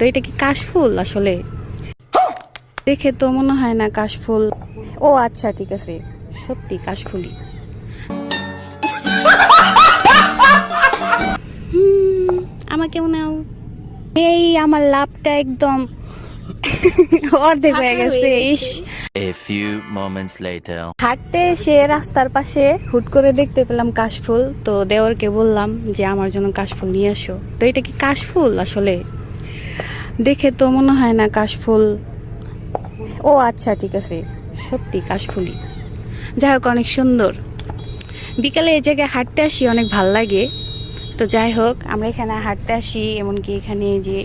তো এটা কি কাশফুল? আসলে দেখে তো মনে হয় না কাশফুল। ও আচ্ছা, ঠিক আছে, সত্যি কাশফুলই। আমাকে মনে হয় এই আমার লাভটা একদম অর্ধেক হয়ে গেছে। ইস, A few moments later. হাঁটতে এসে রাস্তার পাশে হুট করে দেখতে পেলাম কাশফুল। তো দেওরকে বললাম যে আমার জন্য কাশফুল নিয়ে আসো। তো এটা কি কাশফুল? আসলে দেখে তো মনে হয় না কাশফুল। ও আচ্ছা, ঠিক আছে, সত্যি কাশফুলই। যাই হোক, অনেক সুন্দর। বিকালে এই জায়গায় হাঁটতে আসি, অনেক ভাল লাগে। তো যাই হোক, আমরা এখানে হাঁটতে আসি, এমনকি এখানে যে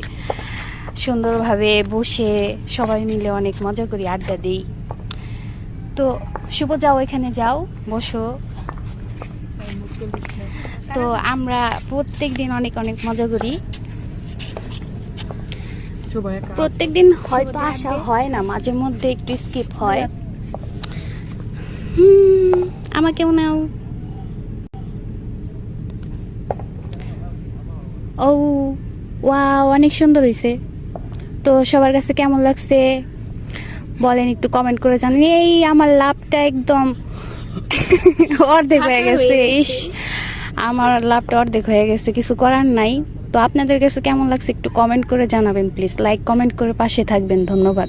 সুন্দরভাবে বসে সবাই মিলে অনেক মজা করি, আড্ডা দিই। তো শুভ, যাও, এখানে যাও, বসো। তো আমরা প্রত্যেক দিন অনেক অনেক মজা করি। প্রত্যেক দিন হয়তো আসা হয় না, মাঝে মধ্যে একটু স্কিপ হয়। আমাকে মনে হয় ও ওয়াও, অনেক সুন্দর হয়েছে। তো সবার কাছে কেমন লাগছে বলেন, একটু কমেন্ট করে জানান। এই আমার লাভটা একদম অর্ধেক হয়ে গেছে। ইস, আমার লাভটা অর্ধেক হয়ে গেছে, কিছু করার নাই। তো আপনাদের কাছে কেমন লাগছে একটু কমেন্ট করে জানাবেন প্লিজ। লাইক কমেন্ট করে পাশে থাকবেন। ধন্যবাদ।